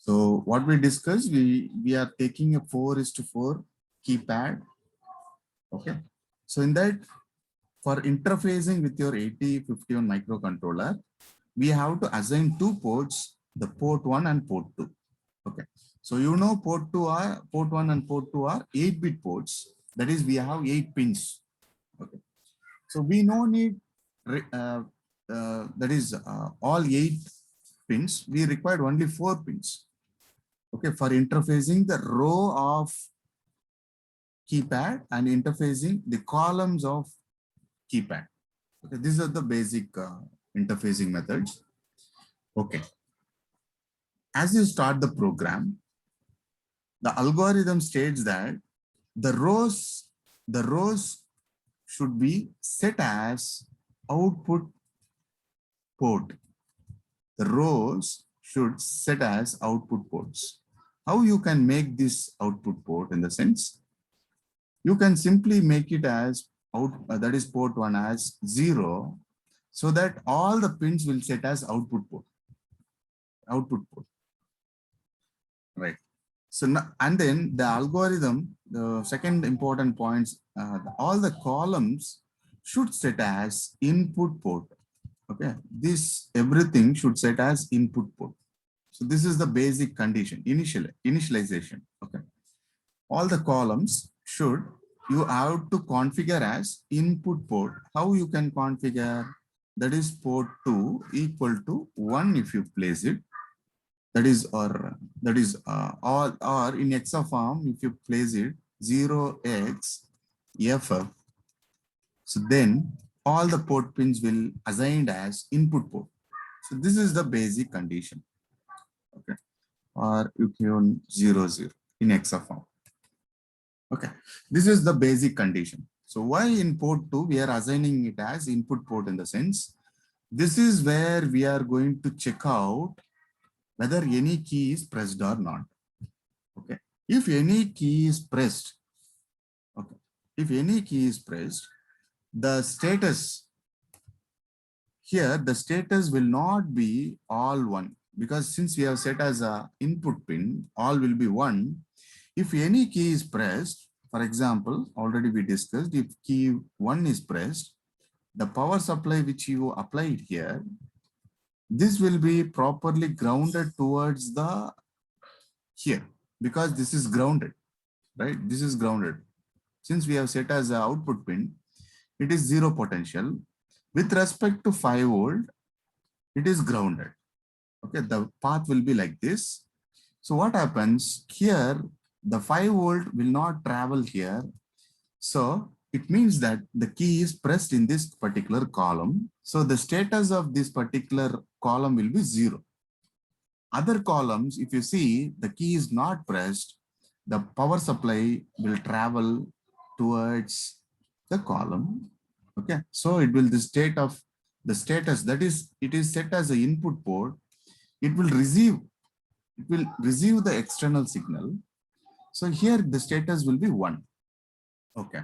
So what we discussed, we are taking a 4:4 keypad. Okay. So in that, for interfacing with your 8051 microcontroller, we have to assign two ports, the port 1 and port 2. Okay. So you know port 1 and port 2 are 8-bit ports. That is, we have 8 pins. Okay. So we no need that is all 8 pins. We required only 4 pins. Okay, for interfacing the row of keypad and interfacing the columns of keypad. Okay, these are the basic interfacing methods. Okay. As you start the program, the algorithm states that the rows should be set as output port. The rows should set as output ports. How you can make this output port in the sense? You can simply make it as that is port 1 as 0, so that all the pins will set as output port. Right. So now, and then the algorithm, the second important points, all the columns should set as input port. Okay, this everything should set as input port. So this is the basic condition, initialization. Okay, all the columns should, you have to configure as input port. How you can configure? That is port 2 equal to 1 if you place it. That is, or in hexa form, if you place it 0x ff, so then all the port pins will assigned as input port. So this is the basic condition. Okay, or you can 0 0 in hexa form. Okay, this is the basic condition. So why in port 2 we are assigning it as input port in the sense, this is where we are going to check out whether any key is pressed or not. Okay, if any key is pressed, okay, if any key is pressed, the status here, the status will not be all 1, because since we have set as a input pin, all will be 1. If any key is pressed, for example, already we discussed, if key 1 is pressed, the power supply which you applied here, this will be properly grounded towards the here, because this is grounded, right? This is grounded. Since we have set as an output pin, it is 0 potential. With respect to 5 volt, it is grounded. Okay, the path will be like this. So what happens here, the 5 volt will not travel here. So it means that the key is pressed in this particular column. So the status of this particular column will be 0. Other columns, if you see the key is not pressed, the power supply will travel towards the column. Okay, so it will, the status, that is, it is set as an input port. It will receive the external signal. So here the status will be 1. Okay.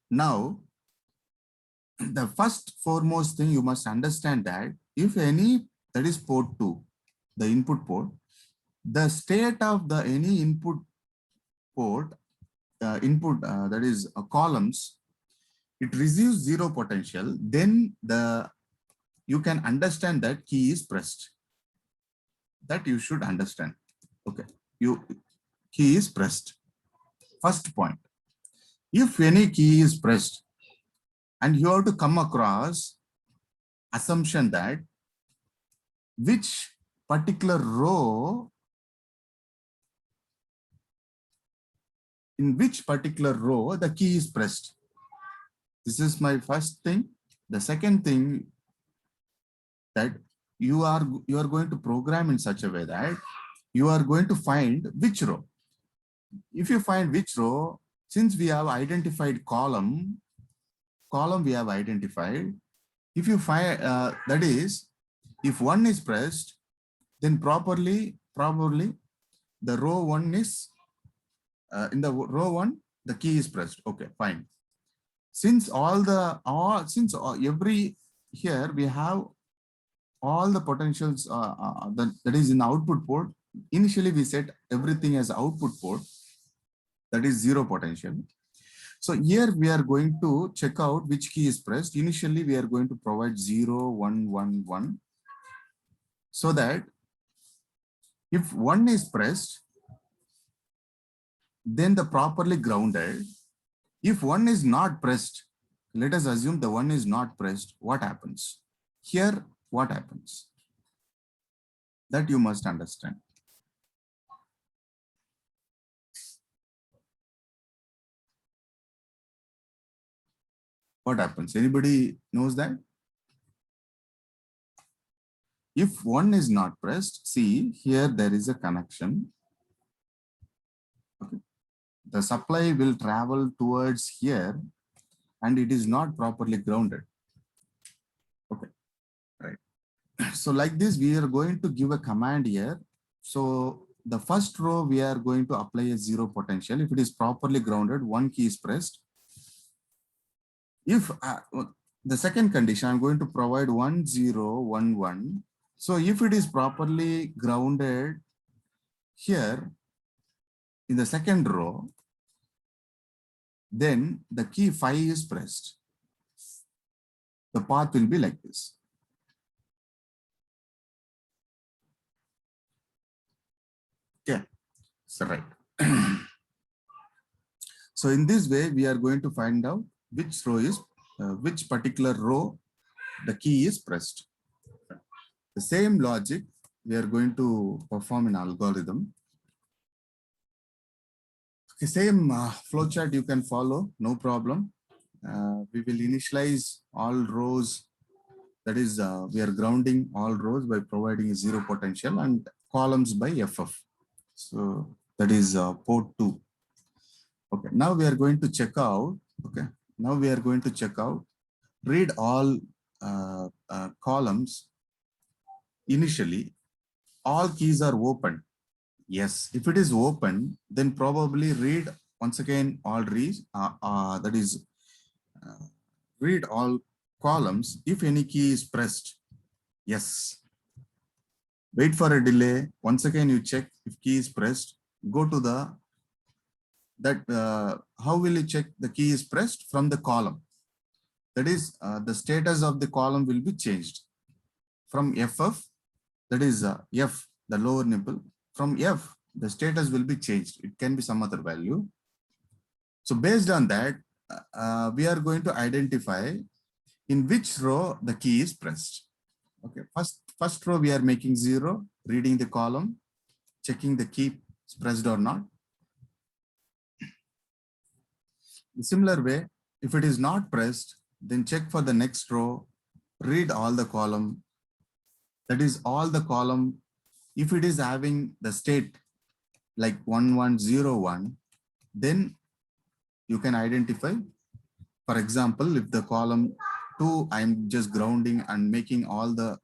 Now, the first foremost thing you must understand that if any, that is port 2, the input port, the state of the any input port, that is columns, it receives 0 potential, then you can understand that key is pressed. That you should understand. Okay, key is pressed. First point. If any key is pressed, and you have to come across assumption that which particular row, in which particular row the key is pressed. This is my first thing. The second thing, that you are going to program in such a way that you are going to find which row. If you find which row, since we have identified column we have identified. If you find that is, if 1 is pressed, then probably the row 1 is in the row 1 the key is pressed. Okay, fine. Since every here we have all the potentials that is in the output port, initially we set everything as output port, that is 0 potential. So here we are going to check out which key is pressed. Initially, we are going to provide 0, 1, 1, 1, so that if 1 is pressed, then the properly grounded. If 1 is not pressed, let us assume the 1 is not pressed, what happens? Here, what happens? That you must understand. What happens? Anybody knows that? If 1 is not pressed, see here there is a connection. Okay. The supply will travel towards here and it is not properly grounded. Okay, right. So like this, we are going to give a command here. So the first row, we are going to apply a 0 potential. If it is properly grounded, 1 key is pressed. If the second condition, I'm going to provide 1, 0, 1, 1. So if it is properly grounded here in the second row, then the key 5 is pressed. The path will be like this. Okay, so right. So in this way, we are going to find out which row is, which particular row the key is pressed. The same logic we are going to perform in algorithm. Okay, same flowchart you can follow, no problem. We will initialize all rows. That is, we are grounding all rows by providing a 0 potential and columns by FF. So that is port 2. Okay, now we are going to check out. Okay, now we are going to check out, read all columns. Initially, all keys are open. Yes, if it is open, then probably read once again all reads. That is, read all columns if any key is pressed. Yes. Wait for a delay. Once again, you check if key is pressed. Go to the how will you check the key is pressed? From the column. That is, the status of the column will be changed from FF. That is F, the lower nipple. From F, the status will be changed. It can be some other value. So based on that, we are going to identify in which row the key is pressed. Okay, first row we are making 0, reading the column, checking the key is pressed or not. In similar way, if it is not pressed, then check for the next row, read all the column. That is all the column. If it is having the state like 1101, then you can identify. For example, if the column 2, I'm just grounding and making all the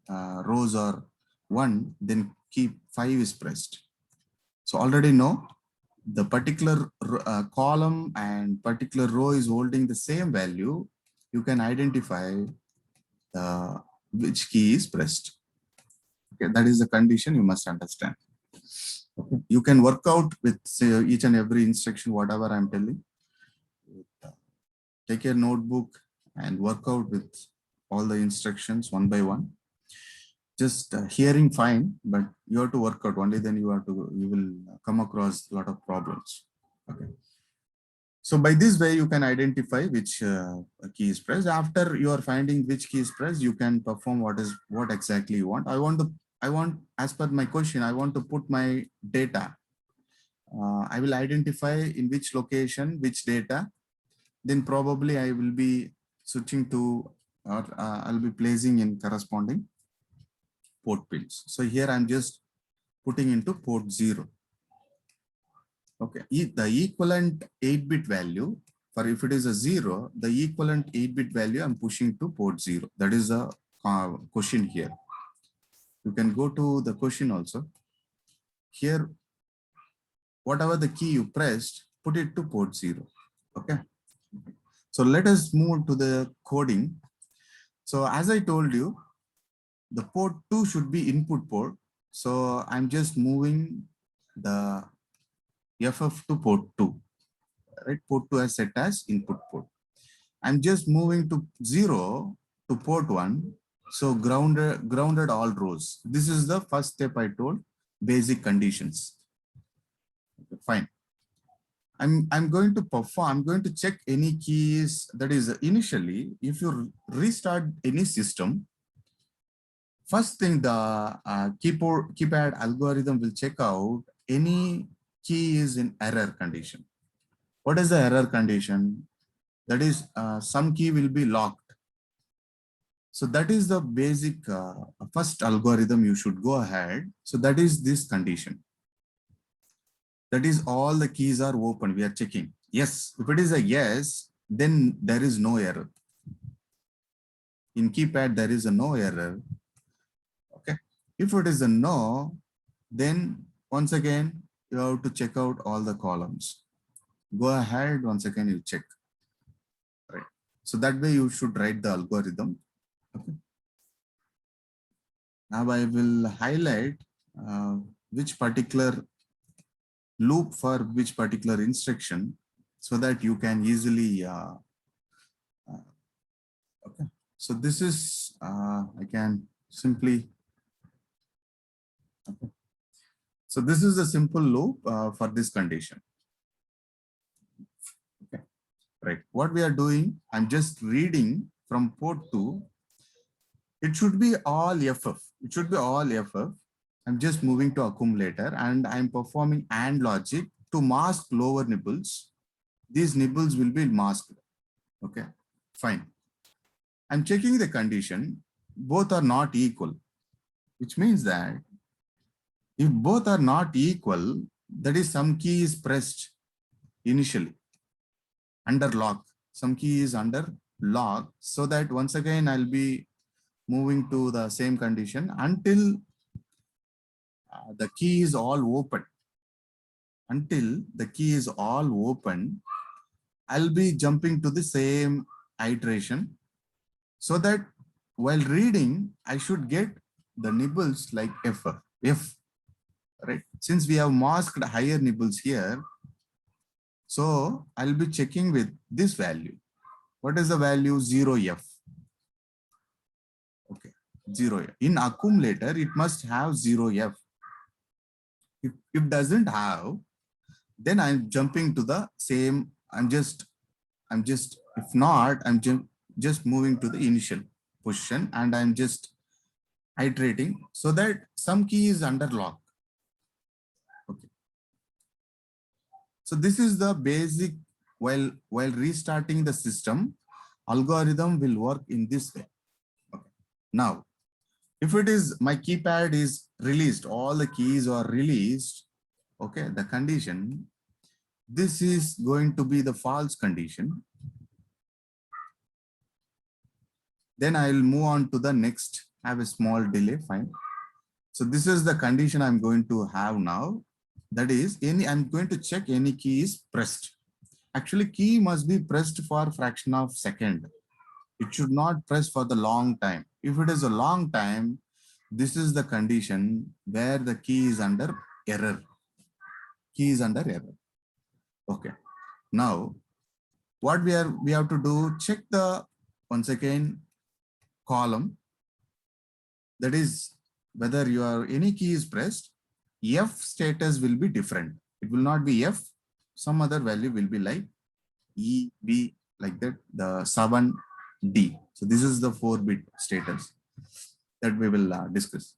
rows are 1, then key 5 is pressed. So already know the particular column and particular row is holding the same value. You can identify which key is pressed. Okay, that is the condition you must understand. Okay. You can work out with, say, each and every instruction, whatever I'm telling. Take a notebook and work out with all the instructions one by one. Just hearing fine, but you have to work out only, then you will come across a lot of problems. Okay. So by this way, you can identify which key is pressed. After you are finding which key is pressed, you can perform what exactly you want. I want, as per my question, I want to put my data. I will identify in which location, which data. Then probably I will be switching to, or I'll be placing in corresponding port pins. So here I'm just putting into port 0. Okay, the equivalent 8-bit value, for if it is a 0, the equivalent 8-bit value I'm pushing to port 0. That is a question here. You can go to the question also. Here, whatever the key you pressed, put it to port 0. Okay. So let us move to the coding. So as I told you, the port 2 should be input port. So I'm just moving the FF to port 2, right? Port 2 is set as input port. I'm just moving to 0 to port 1. So grounded all rows. This is the first step I told, basic conditions. Okay, fine. I'm going to perform, I'm going to check any keys. That is initially, if you restart any system, first thing the keypad algorithm will check out any key is in error condition. What is the error condition? That is some key will be locked. So that is the basic first algorithm you should go ahead. So that is this condition. That is all the keys are open. We are checking. Yes. If it is a yes, then there is no error. In keypad, there is a no error. Okay. If it is a no, then once again, you have to check out all the columns. Go ahead. Once again, you check. Right. So that way you should write the algorithm. Okay. Now I will highlight which particular loop for which particular instruction so that you can easily okay. So this is I can simply okay. So this is a simple loop for this condition. Okay, right. What we are doing, I'm just reading from port 2. It should be all FF. It should be all FF. I'm just moving to accumulator and I'm performing AND logic to mask lower nibbles. These nibbles will be masked. Okay, fine. I'm checking the condition. Both are not equal, which means that if both are not equal, that is some key is pressed initially under lock. Some key is under lock, so that once again I'll be moving to the same condition until the key is all open. Until the key is all open, I'll be jumping to the same iteration so that while reading, I should get the nibbles like F, right? Since we have masked higher nibbles here, so I'll be checking with this value. What is the value? 0F. Okay, 0F. In accumulator, it must have 0F. If doesn't have, then I'm jumping to the same. If not, I'm just moving to the initial position and I'm just iterating so that some key is under lock. Okay. So this is the basic, while restarting the system, algorithm will work in this way. Okay. Now, if it is my keypad is released, all the keys are released, okay, the condition, this is going to be the false condition. Then I will move on to the next, have a small delay, fine. So this is the condition I'm going to have now. That is, I'm going to check any key is pressed. Actually, key must be pressed for a fraction of second. It should not press for the long time. If it is a long time, this is the condition where the key is under error. Key is under error. Okay. Now, what we have to do, check the, once again, column. That is, whether any key is pressed, F status will be different. It will not be F. Some other value will be like E, B, like that, the 7, D. So this is the 4-bit status that we will discuss.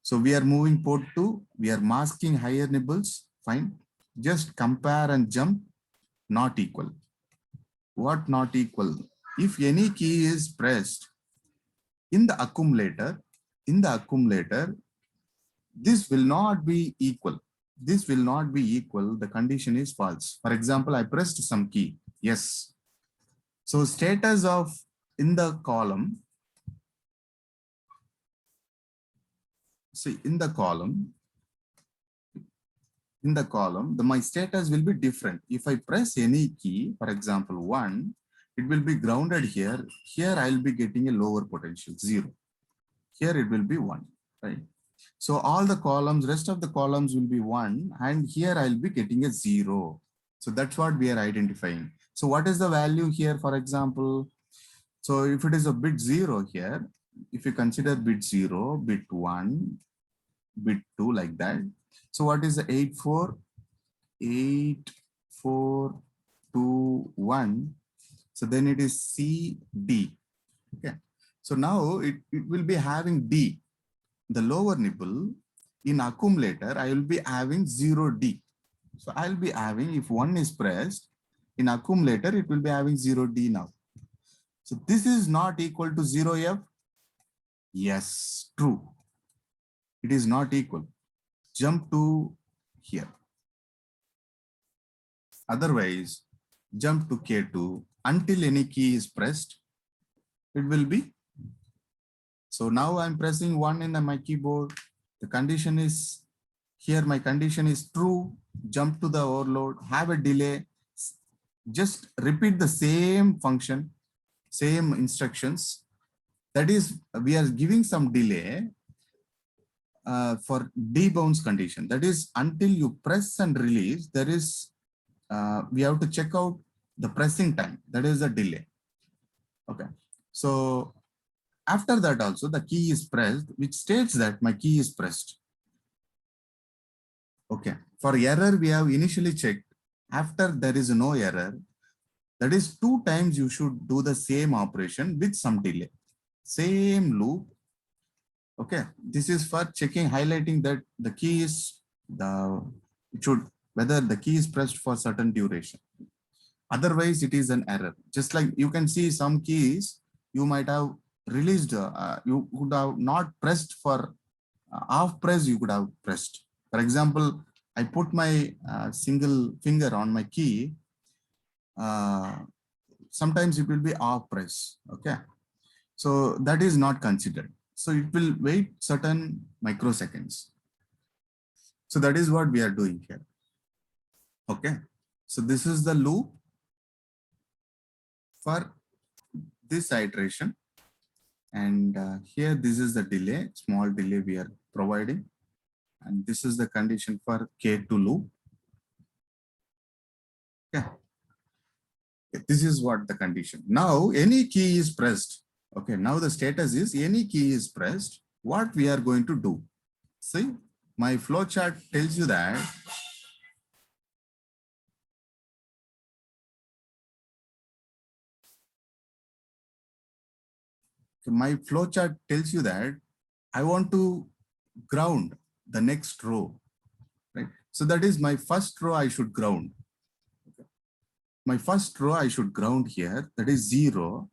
So we are moving port 2. We are masking higher nibbles. Fine. Just compare and jump. Not equal. What not equal? If any key is pressed in the accumulator, this will not be equal. This will not be equal. The condition is false. For example, I pressed some key. Yes. So status of in the column. See, in the column, my status will be different. If I press any key, for example, 1, it will be grounded here. Here I'll be getting a lower potential, 0. Here it will be 1, right? So all the columns, rest of the columns will be 1, and here I'll be getting a 0. So that's what we are identifying. So what is the value here, for example? So if it is a bit 0 here, if you consider bit 0, bit 1, bit 2, like that. So what is the 8421? So then it is CD. Okay. So now it will be having D, the lower nibble. In accumulator, I will be having 0D. So I'll be having, if 1 is pressed, in accumulator, it will be having 0D now. So this is not equal to 0F. Yes, true. It is not equal. Jump to here. Otherwise, jump to K2 until any key is pressed. It will be. So now I'm pressing 1 in my keyboard. The condition is here. My condition is true. Jump to the overload, have a delay. Just repeat the same function, same instructions. That is, we are giving some delay for debounce condition. That is, until you press and release, there is, we have to check out the pressing time. That is the delay. Okay. So after that also the key is pressed, which states that my key is pressed. Okay. For error, we have initially checked. After there is no error, that is 2 times you should do the same operation with some delay. Same loop. Okay. This is for checking, highlighting that the key is whether the key is pressed for certain duration. Otherwise, it is an error. Just like you can see some keys, you might have released, you could have not pressed for half press, you could have pressed. For example, I put my single finger on my key. Sometimes it will be half press. Okay. So that is not considered. So it will wait certain microseconds. So that is what we are doing here. Okay. So this is the loop for this iteration. And here, this is the delay, small delay we are providing. And this is the condition for K2 loop. Okay. This is what the condition. Now, any key is pressed. Okay. Now the status is any key is pressed. What we are going to do? See, my flow chart tells you that my flow chart tells you that I want to ground the next row, right? So that is my first row I should ground. Okay. My first row I should ground here, that is 0.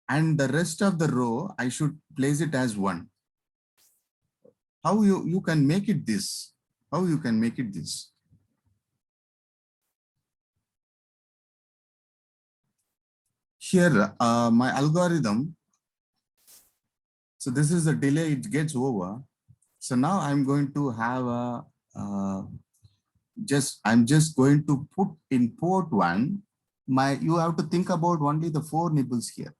And the rest of the row I should place it as 1. How you can make it this? How you can make it this? Here, my algorithm. So this is the delay, it gets over. So now I'm going to have a, I'm just going to put in port 1, you have to think about only the 4 nibbles here.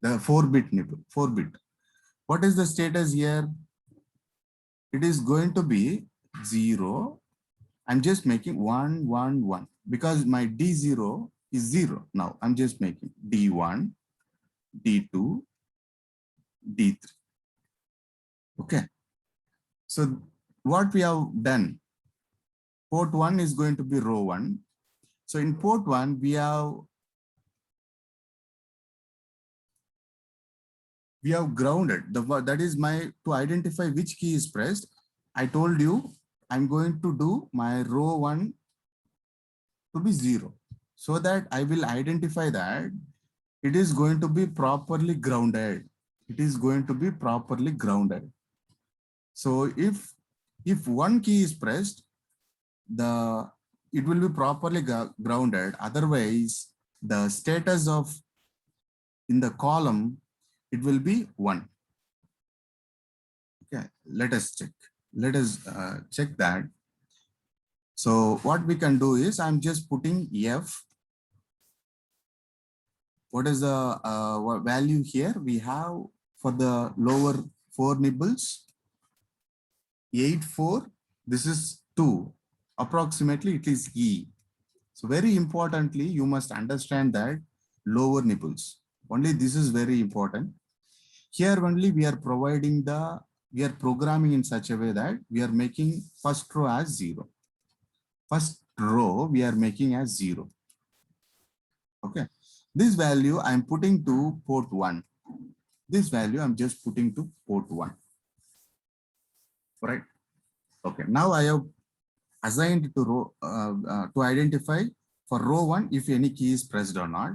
The 4-bit nibble, 4-bit. What is the status here? It is going to be 0. I'm just making 1, 1, 1 because my D0 is 0. Now I'm just making D1, D2, D3. Okay. So what we have done, port 1 is going to be row 1. So in port 1, we have grounded. That is to identify which key is pressed. I told you I'm going to do my row 1 to be 0 so that I will identify that it is going to be properly grounded. It is going to be properly grounded. So if one key is pressed, it will be properly grounded. Otherwise, the status of in the column, it will be 1. Okay, let us check. Let us check that. So what we can do is I'm just putting F. What is the value here? We have for the lower 4 nibbles, 8, 4, this is 2. Approximately it is E. So very importantly, you must understand that lower nibbles. Only this is very important. Here only we are providing we are programming in such a way that we are making first row as 0. First row we are making as 0. Okay. This value I'm putting to port 1. This value I'm just putting to port 1. Right. Okay. Now I have assigned to row to identify for row 1 if any key is pressed or not.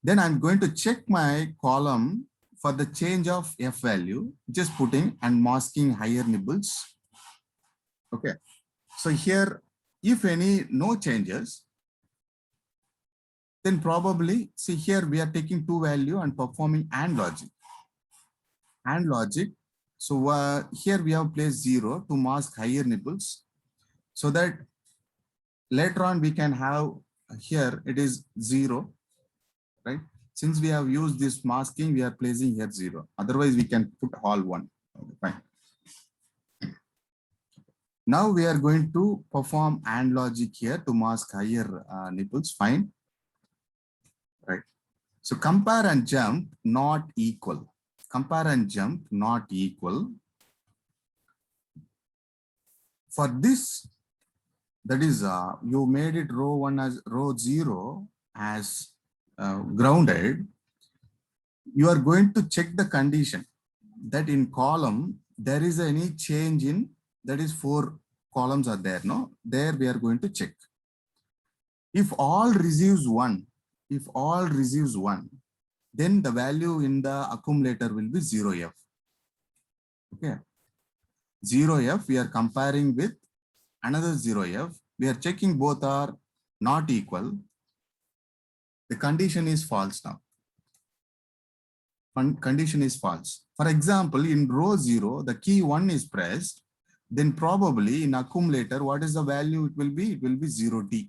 Then I'm going to check my column for the change of F value, just putting and masking higher nibbles. Okay. So here, if any no changes, then probably see here we are taking 2 value and performing AND logic. AND logic. So here we have placed 0 to mask higher nibbles, so that later on we can have here it is 0, right? Since we have used this masking, we are placing here 0. Otherwise, we can put all 1. Okay, fine. Now we are going to perform AND logic here to mask higher nibbles. Fine. Right. So compare and jump not equal. Compare and jump not equal. For this, that is, you made it row 1 as row 0 as grounded. You are going to check the condition that in column there is any change in, that is 4 columns are there. No, there we are going to check. If all receives 1, then the value in the accumulator will be 0F. Okay. 0F, we are comparing with another 0F. We are checking both are not equal. The condition is false now. Condition is false. For example, in row 0, the key 1 is pressed, then probably in accumulator, what is the value it will be? It will be 0D.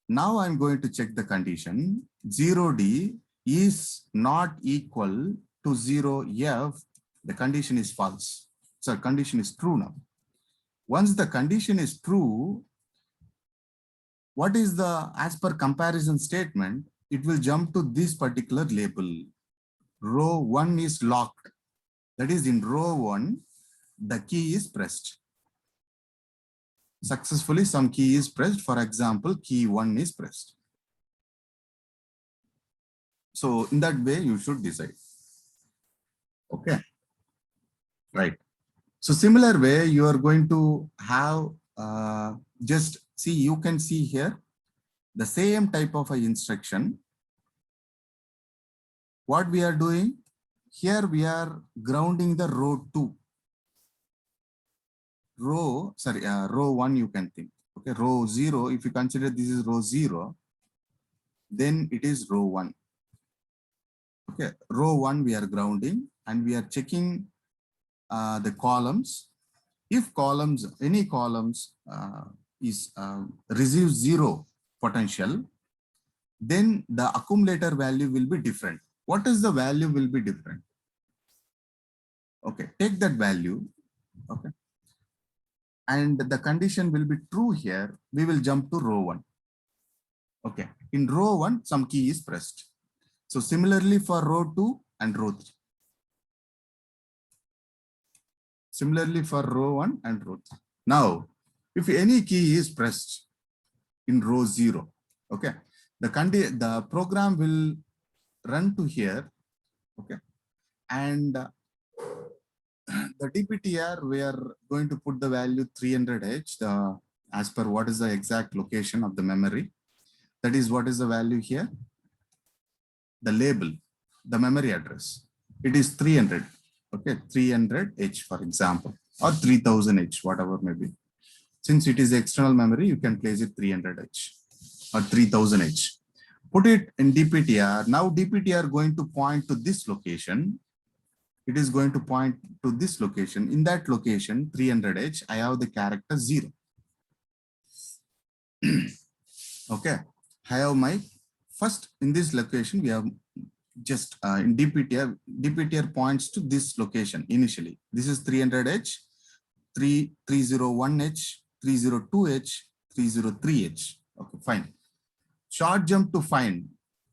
Now I'm going to check the condition. 0D is not equal to 0F. The condition is false. So condition is true now. Once the condition is true, what is the, as per comparison statement, it will jump to this particular label. Row 1 is locked. That is, in row 1, the key is pressed. Successfully, some key is pressed. For example, key 1 is pressed. So in that way, you should decide. Okay. Right. So similar way, you are going to have just see, you can see here the same type of a instruction. What we are doing here, we are grounding the row 2. Row 1, you can think. Okay, row 0, if you consider this is row 0, then it is row 1. Okay, row 1 we are grounding and we are checking the columns. If columns, any columns receives 0 potential, then the accumulator value will be different. What is the value will be different? Okay, take that value. Okay. And the condition will be true here. We will jump to row 1. Okay. In row 1, some key is pressed. So similarly for row 2 and row 3. Similarly for row 1 and row 3. Now, if any key is pressed in row 0, okay, the program will run to here, okay, and the DPTR, we are going to put the value 300H as per what is the exact location of the memory. That is what is the value here. The label, the memory address, it is 300. Okay, 300H for example, or 3000H, whatever may be. Since it is external memory, you can place it 300H or 3000H. Put it in DPTR. Now DPTR going to point to this location. It is going to point to this location. In that location, 300H, I have the character 0. Okay, I have my first, in this location, we have just in DPTR points to this location initially. This is 300H, 301H, 302H, 303H. Okay, fine. Short jump to find.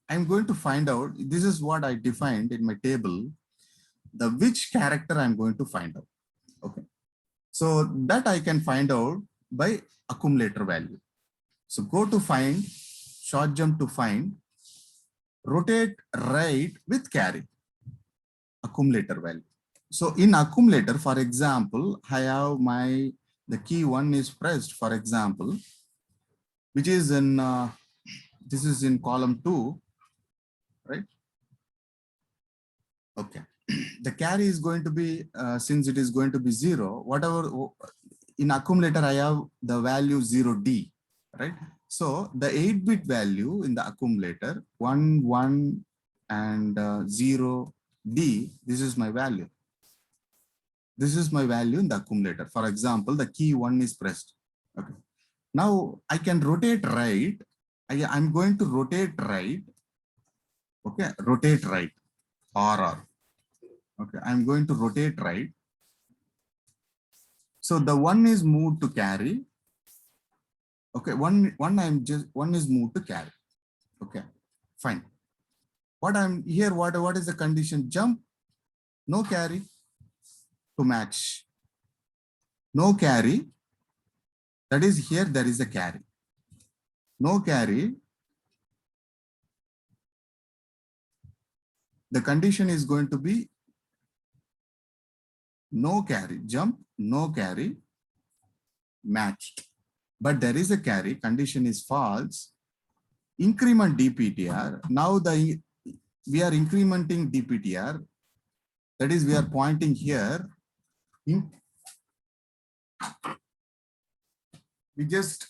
I'm going to find out, this is what I defined in my table, the which character I'm going to find out. Okay. So that I can find out by accumulator value. So go to find, short jump to find, rotate right with carry, accumulator value. So in accumulator, for example, I have the key 1 is pressed, for example, which is in, this is in column 2, right? Okay. The carry is going to be, since it is going to be 0, whatever, in accumulator, I have the value 0D, right? So the 8-bit value in the accumulator, 1, 1, and 0D, this is my value. This is my value in the accumulator. For example, the key 1 is pressed. Okay. Now I can rotate right. I'm going to rotate right. Okay, rotate right, RR. Okay, I'm going to rotate right. So the 1 is moved to carry. Okay, one is moved to carry. Okay, fine. What is the condition? Jump, no carry to match. No carry. That is here, there is a carry. No carry. The condition is going to be no carry, jump, no carry, matched. But there is a carry, condition is false. Increment DPTR. Now we are incrementing DPTR. That is, we are pointing here. We just